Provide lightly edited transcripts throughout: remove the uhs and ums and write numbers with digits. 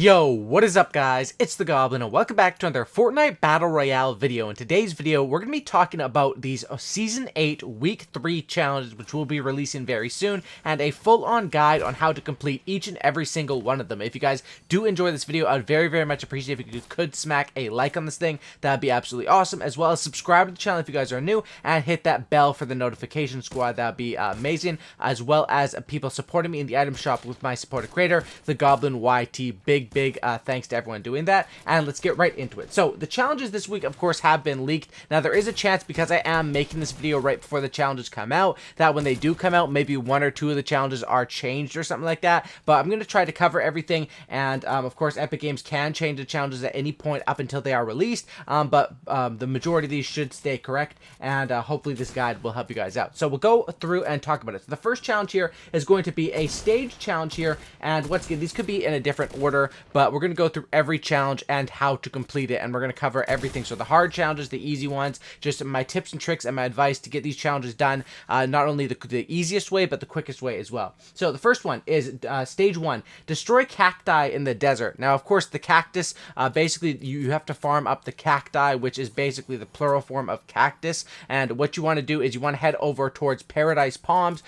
Yo, what is up guys? It's the Goblin and welcome back to another Fortnite Battle Royale video. In today's video, we're going to be talking about these Season 8 Week 3 challenges which we'll be releasing very soon, and a full-on guide on how to complete each and every single one of them. If you guys do enjoy this video, I'd very much appreciate if you could smack a like on this thing. That'd be absolutely awesome, as well as subscribe to the channel if you guys are new, and hit that bell for the notification squad. That'd be amazing, as well as people supporting me in the item shop with my supported creator, the Goblin YT. Big thanks to everyone doing that, and let's get right into it. So the challenges this week of course have been leaked. Now there is a chance, because I am making this video right before the challenges come out, that when they do come out maybe one or two of the challenges are changed or something like that, but I'm going to try to cover everything. And of course Epic Games can change the challenges at any point up until they are released, but the majority of these should stay correct, and hopefully this guide will help you guys out. So we'll go through and talk about it. So the first challenge here is going to be a stage challenge here, and once again these could be in a different order, but we're going to go through every challenge and how to complete it, and we're going to cover everything. So the hard challenges, the easy ones, just my tips and tricks and my advice to get these challenges done, not only the easiest way but the quickest way as well. So the first one is stage 1, destroy cacti in the desert. Now of course the cactus, basically you have to farm up the cacti, which is basically the plural form of cactus, and what you want to do is you want to head over towards Paradise Palms.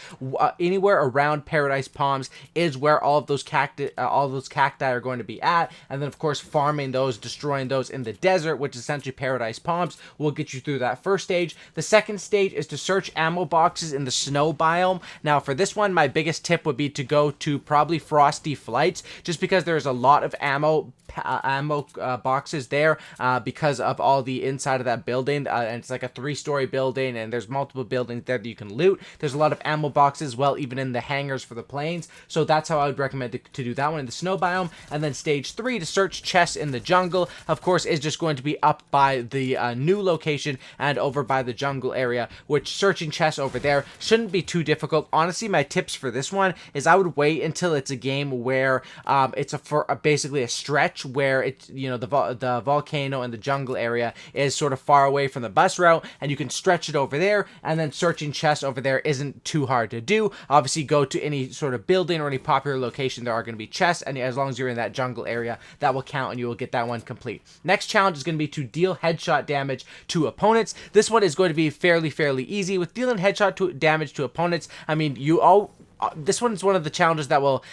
Anywhere around Paradise Palms is where all of those cacti are going to be at, and then of course farming those, destroying those in the desert, which is essentially Paradise Palms, will get you through that first stage. The second stage is to search ammo boxes in the snow biome. Now for this one, my biggest tip would be to go to probably Frosty Flights, just because there's a lot of ammo boxes there, because of all the inside of that building, and it's like a 3-story building, and there's multiple buildings there that you can loot. There's a lot of ammo boxes, well, even in the hangars for the planes, so that's how I would recommend to do that one in the snow biome. And then stage 3, to search chests in the jungle, of course is just going to be up by the new location and over by the jungle area, which searching chests over there shouldn't be too difficult. Honestly, my tips for this one is I would wait until it's a game where it's basically a stretch where it's, you know, the volcano and the jungle area is sort of far away from the bus route, and you can stretch it over there, and then searching chests over there isn't too hard to do. Obviously go to any sort of building or any popular location, there are going to be chests, and as long as you're in that jungle area, that will count and you will get that one complete. Next challenge is going to be to deal headshot damage to opponents. This one is going to be fairly easy. With dealing headshot damage to opponents, I mean, this one is one of the challenges that will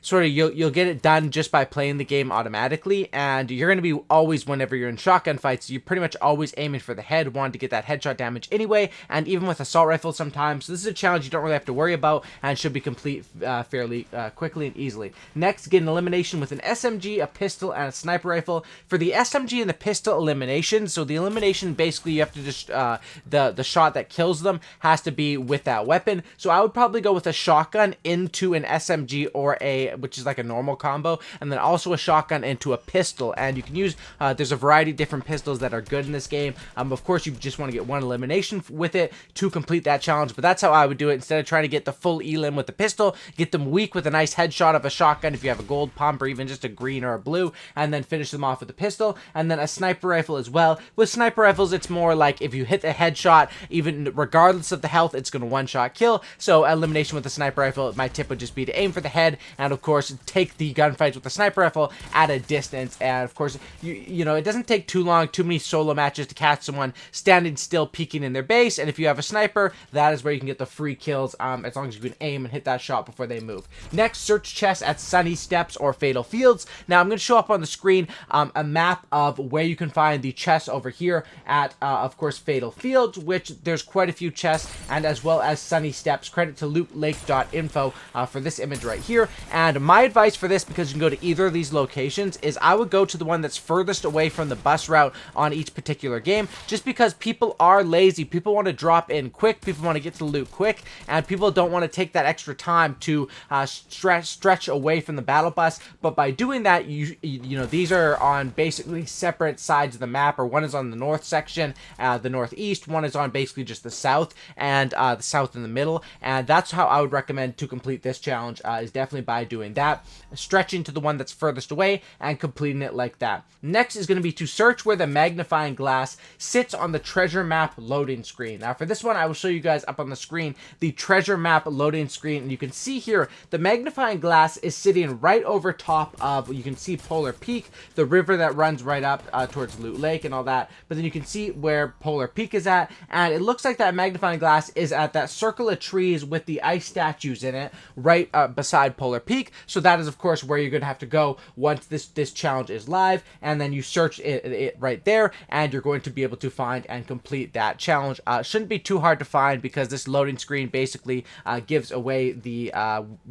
sort of, you'll get it done just by playing the game automatically, and you're going to be always, whenever you're in shotgun fights, you're pretty much always aiming for the head, wanting to get that headshot damage anyway, and even with assault rifles sometimes. So this is a challenge you don't really have to worry about, and should be complete fairly quickly and easily. Next, get an elimination with an SMG, a pistol, and a sniper rifle. For the SMG and the pistol elimination, so the elimination, basically you have to just, the shot that kills them has to be with that weapon. So I would probably go with a shotgun into an SMG, or which is like a normal combo, and then also a shotgun into a pistol. And you can use, there's a variety of different pistols that are good in this game. Of course you just want to get one elimination with it to complete that challenge, but that's how I would do it. Instead of trying to get the full elim with the pistol, get them weak with a nice headshot of a shotgun if you have a gold pump, or even just a green or a blue, and then finish them off with a pistol. And then a sniper rifle as well. With sniper rifles, it's more like if you hit the headshot, even regardless of the health, it's going to one-shot kill. So elimination with the sniper rifle, my tip would just be to aim for the head, and of course take the gunfights with the sniper rifle at a distance. And of course, you know, it doesn't take too long, too many solo matches to catch someone standing still peeking in their base, and if you have a sniper, that is where you can get the free kills, as long as you can aim and hit that shot before they move. Next, search chests at Sunny Steps or Fatal Fields. Now I'm going to show up on the screen a map of where you can find the chests over here at of course Fatal Fields, which there's quite a few chests, and as well as Sunny Steps. Credit to lootlake.info for this image right here. And my advice for this, because you can go to either of these locations, is I would go to the one that's furthest away from the bus route on each particular game, just because people are lazy. People want to drop in quick, people want to get to the loot quick, and people don't want to take that extra time to stretch away from the battle bus. But by doing that, you know, these are on basically separate sides of the map, or one is on the north section, the northeast, one is on basically just the south, and the south in the middle. And that's how I would recommend to complete this challenge, is definitely by doing doing that, stretching to the one that's furthest away and completing it like that. Next is going to be to search where the magnifying glass sits on the treasure map loading screen. Now for this one, I will show you guys up on the screen the treasure map loading screen, and you can see here the magnifying glass is sitting right over top of, you can see Polar Peak, the river that runs right up towards Loot Lake and all that, but then you can see where Polar Peak is at, and it looks like that magnifying glass is at that circle of trees with the ice statues in it right beside Polar Peak. So that is of course where you're going to have to go once this challenge is live, and then you search it right there, and you're going to be able to find and complete that challenge. Shouldn't be too hard to find because this loading screen basically gives away the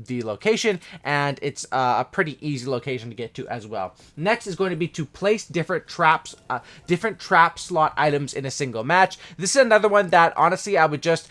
location, and it's a pretty easy location to get to as well. Next is going to be to place different traps, different trap slot items in a single match. This is another one that honestly I would just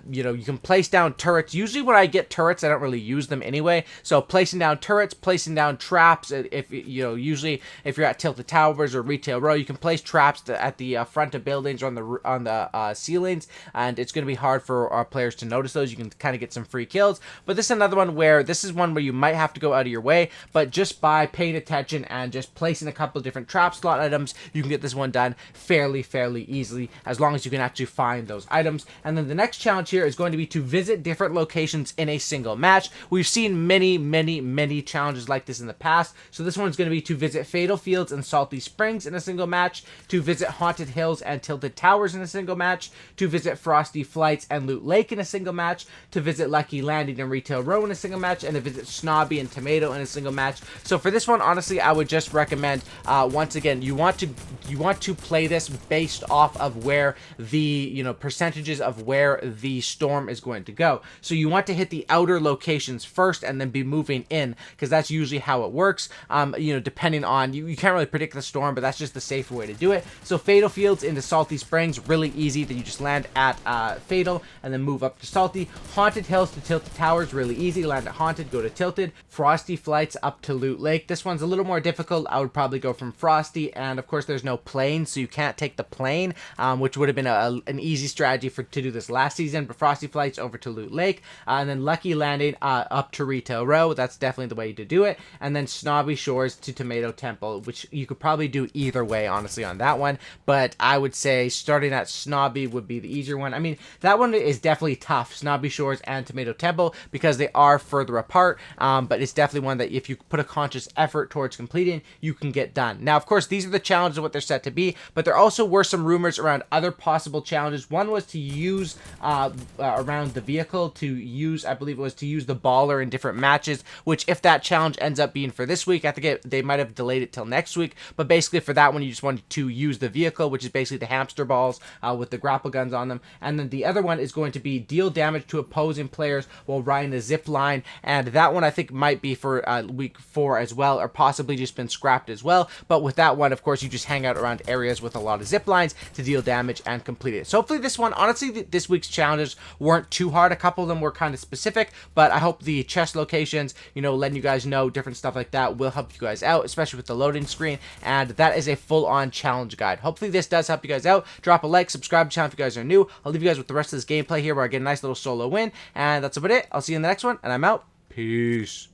you know, you can place down turrets. Usually when I get turrets, I don't really use them anyway, so placing down turrets, placing down traps, if you know, usually if you're at Tilted Towers or Retail Row, you can place traps at the front of buildings or on the ceilings, and it's going to be hard for our players to notice those. You can kind of get some free kills, but this is another one where this is one where you might have to go out of your way, but just by paying attention and just placing a couple of different trap slot items, you can get this one done fairly easily, as long as you can actually find those items. And then the next challenge here is going to be to visit different locations in a single match. We've seen many challenges like this in the past, so this one's going to be to visit Fatal Fields and Salty Springs in a single match, to visit Haunted Hills and Tilted Towers in a single match, to visit Frosty Flights and Loot Lake in a single match, to visit Lucky Landing and Retail Row in a single match, and to visit Snobby and Tomato in a single match. So for this one, honestly, I would just recommend, once again, you want to play this based off of where the, you know, percentages of where the storm is going to go. So you want to hit the outer locations first and then be moving in, because that's usually how it works. You know, depending on, you can't really predict the storm, but that's just the safer way to do it. So Fatal Fields into Salty Springs, really easy, that you just land at Fatal and then move up to Salty. Haunted Hills to Tilted Towers, really easy, land at Haunted, go to Tilted. Frosty Flights up to Loot Lake, this one's a little more difficult. I would probably go from Frosty, and of course there's no plane, so you can't take the plane, which would have been an easy strategy to do this last season. But Frosty Flights over to Loot Lake, and then Lucky Landing up to Retail Row, that's definitely the way to do it. And then Snobby Shores to Tomato Temple, which you could probably do either way, honestly, on that one, but I would say starting at Snobby would be the easier one. I mean, that one is definitely tough, Snobby Shores and Tomato Temple, because they are further apart, but it's definitely one that if you put a conscious effort towards completing, you can get done. Now, of course, these are the challenges of what they're set to be, but there also were some rumors around other possible challenges. One was to use around the vehicle, to use, I believe it was to use the baller in different matches, which if that challenge ends up being for this week, I think they might have delayed it till next week, but basically for that one, you just wanted to use the vehicle, which is basically the hamster balls with the grapple guns on them. And then the other one is going to be deal damage to opposing players while riding a zip line, and that one I think might be for week 4 as well, or possibly just been scrapped as well. But with that one, of course, you just hang out around areas with a lot of zip lines to deal damage and complete it. So hopefully this one, honestly, this week's challenges weren't too hard. A couple of them were kind of specific, but I hope the chest locations, you know, letting you guys know different stuff like that will help you guys out, especially with the loading screen. And that is a full-on challenge guide. Hopefully this does help you guys out. Drop a like, subscribe to the channel if you guys are new. I'll leave you guys with the rest of this gameplay here where I get a nice little solo win, and that's about it. I'll see you in the next one, and I'm out. Peace.